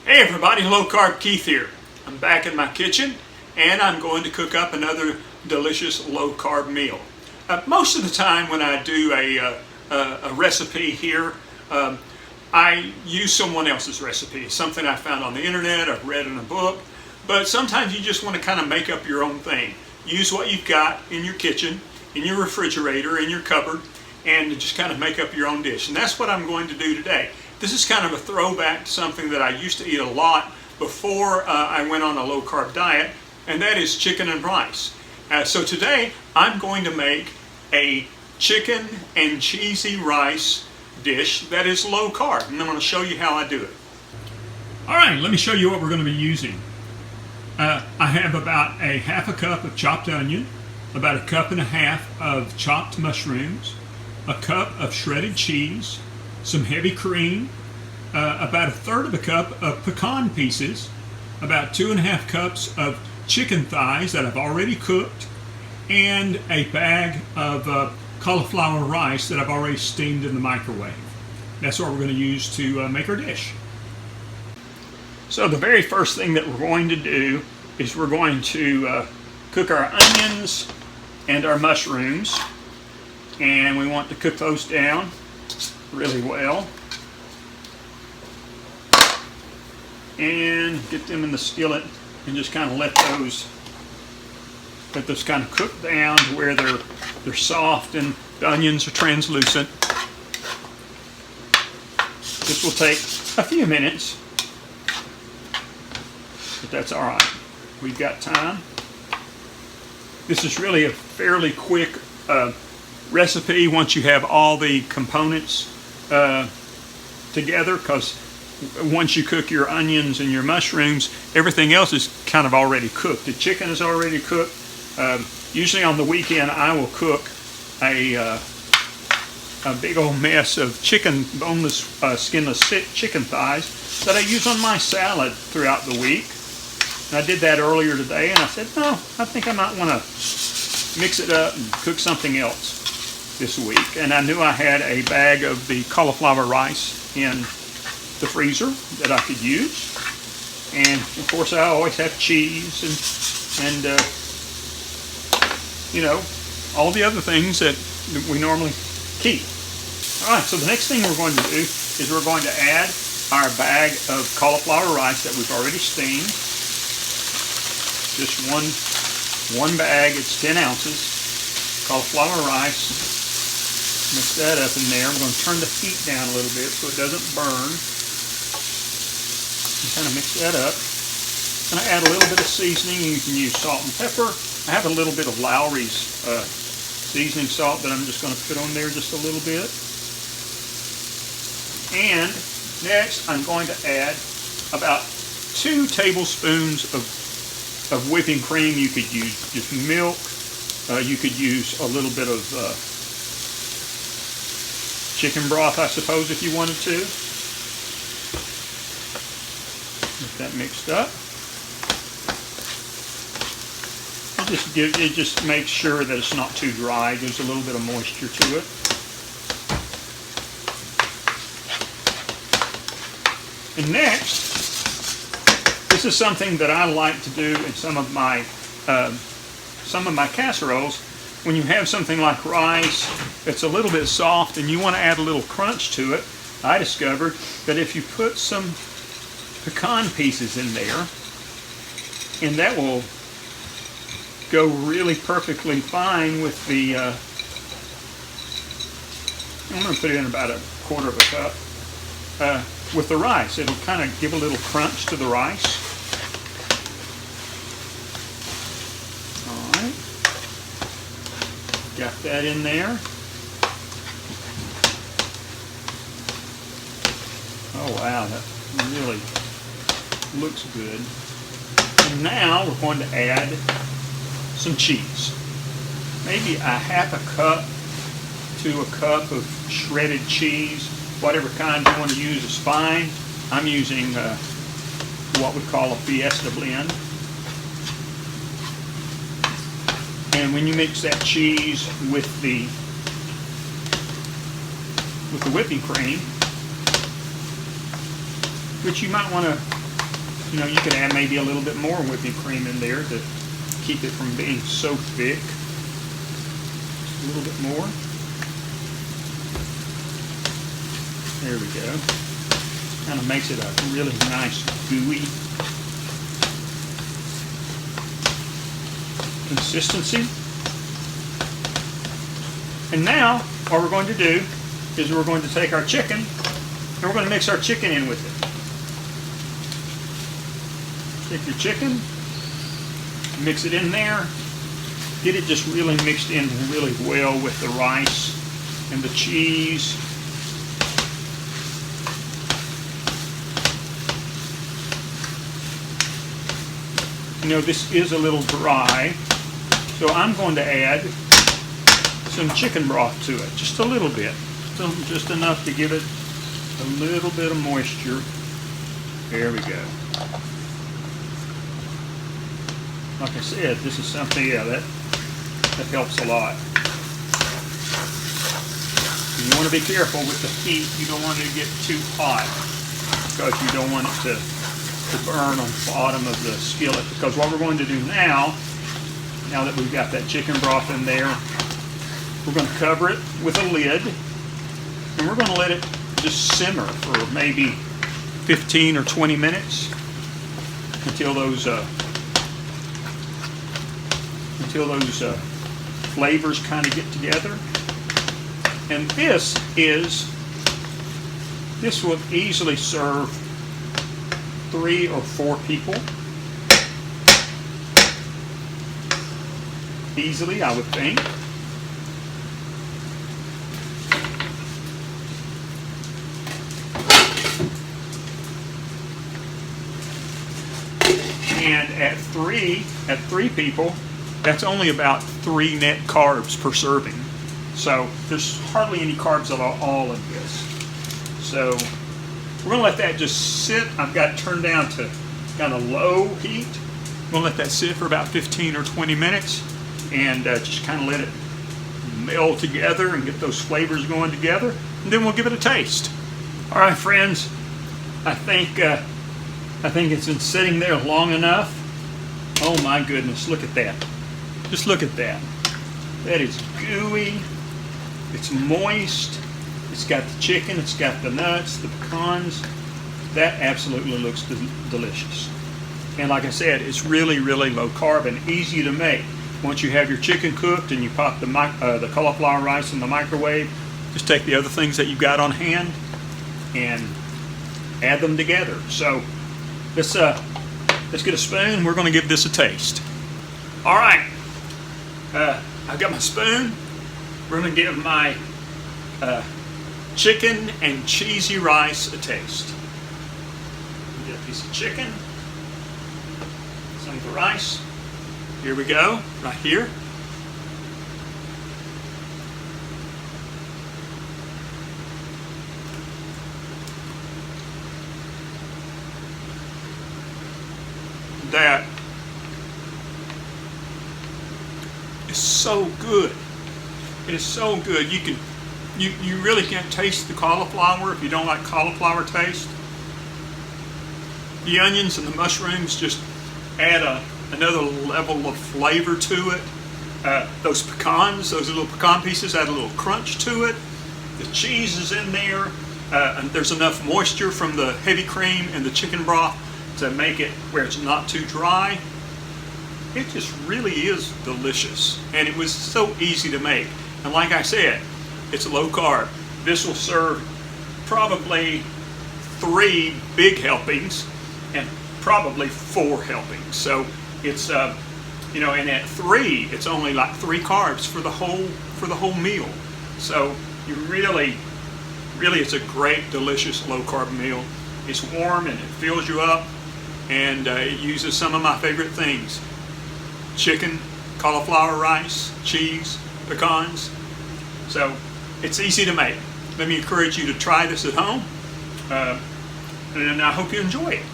Hey everybody, Low Carb Keith here. I'm back in my kitchen and I'm going to cook up another delicious low carb meal. Most of the time when I do a recipe here, I use someone else's recipe, something I found on the internet, I've read in a book, but sometimes you just want to kind of make up your own thing. Use what you've got in your kitchen, in your refrigerator, in your cupboard, and just kind of make up your own dish. And that's what I'm going to do today. This is kind of a throwback to something that I used to eat a lot before I went on a low carb diet, and that is chicken and rice. So today I'm going to make a chicken and cheesy rice dish that is low carb, and I'm going to show you how I do it. All right, let me show you what we're going to be using. I have about a half a cup of chopped onion, about a cup and a half of chopped mushrooms, a cup of shredded cheese, some heavy cream, about a third of a cup of pecan pieces, about 2.5 cups of chicken thighs that I've already cooked, and a bag of cauliflower rice that I've already steamed in the microwave. That's what we're going to use to make our dish. So the very first thing that we're going to do is we're going to cook our onions and our mushrooms, and we want to cook those down really well and get them in the skillet and just kind of let those kind of cook down to where they're soft and the onions are translucent. This will take a few minutes, but that's all right. We've got time. This is really a fairly quick recipe once you have all the components together, because once you cook your onions and your mushrooms, everything else is kind of already cooked. The chicken is already cooked. Usually on the weekend I will cook a big old mess of boneless, skinless chicken thighs that I use on my salad throughout the week. And I did that earlier today, and I said, no, I think I might want to mix it up and cook something else this week. And I knew I had a bag of the cauliflower rice in the freezer that I could use. And of course I always have cheese and you know, all the other things that we normally keep. Alright, so the next thing we're going to do is we're going to add our bag of cauliflower rice that we've already steamed. Just one bag, it's 10 ounces, cauliflower rice. Mix that up in there. I'm going to turn the heat down a little bit so it doesn't burn. And kind of mix that up. And I add a little bit of seasoning. You can use salt and pepper. I have a little bit of Lowry's seasoning salt that I'm just going to put on there just a little bit. And next I'm going to add about 2 tablespoons of whipping cream. You could use just milk. You could use a little bit of chicken broth, I suppose, if you wanted to. Get that mixed up. It just makes sure that it's not too dry. There's a little bit of moisture to it. And next, this is something that I like to do in some of my casseroles. When you have something like rice that's a little bit soft and you want to add a little crunch to it, I discovered that if you put some pecan pieces in there, and that will go really perfectly fine with the, I'm going to put it in about 1/4 of a cup, with the rice. It'll kind of give a little crunch to the rice. Alright. Got that in there. Oh wow, that really looks good. And now we're going to add some cheese. Maybe a half a cup to a cup of shredded cheese. Whatever kind you want to use is fine. I'm using what we call a Fiesta blend. And when you mix that cheese with the whipping cream, which you might want to You know, you can add maybe a little bit more whipping cream in there to keep it from being so thick. A little bit more. There we go. Kind of makes it a really nice gooey consistency. And now what we're going to do is we're going to take our chicken and we're going to mix our chicken in with it. Take your chicken, mix it in there, get it just really mixed in really well with the rice and the cheese. You know, this is a little dry, so I'm going to add some chicken broth to it, just a little bit, just enough to give it a little bit of moisture. There we go. Like I said, this is something, yeah, that helps a lot. You want to be careful with the heat. You don't want it to get too hot because you don't want it to burn on the bottom of the skillet. Because what we're going to do now that we've got that chicken broth in there, we're going to cover it with a lid and we're going to let it just simmer for maybe 15 or 20 minutes until those flavors kind of get together. And this will easily serve 3 or 4 people. Easily, I would think. And at three people, that's only about 3 net carbs per serving. So there's hardly any carbs at all in this. So we're going to let that just sit. I've got it turned down to kind of low heat. I'm going to let that sit for about 15 or 20 minutes and just kind of let it meld together and get those flavors going together. And then we'll give it a taste. All right, friends. I think it's been sitting there long enough. Oh my goodness, look at that. Just look at that. That is gooey. It's moist. It's got the chicken. It's got the nuts, the pecans. That absolutely looks delicious. And like I said, it's really, really low carb and easy to make. Once you have your chicken cooked and you pop the cauliflower rice in the microwave, just take the other things that you've got on hand and add them together. So let's get a spoon. We're going to give this a taste. All right. I've got my spoon. We're going to give my chicken and cheesy rice a taste. Get a piece of chicken, some of the rice. Here we go, right here. That is so good. It is so good. You really can't taste the cauliflower if you don't like cauliflower taste. The onions and the mushrooms just add another level of flavor to it. Those pecans, those little pecan pieces add a little crunch to it. The cheese is in there. And there's enough moisture from the heavy cream and the chicken broth to make it where it's not too dry. It just really is delicious. And it was so easy to make. And like I said, it's low carb. This will serve probably 3 big helpings and probably 4 helpings. So it's and at 3, it's only like 3 carbs for the whole meal. So you really, it's a great, delicious low carb meal. It's warm and it fills you up, and it uses some of my favorite things: chicken, cauliflower rice, cheese, pecans. So it's easy to make. Let me encourage you to try this at home, and I hope you enjoy it.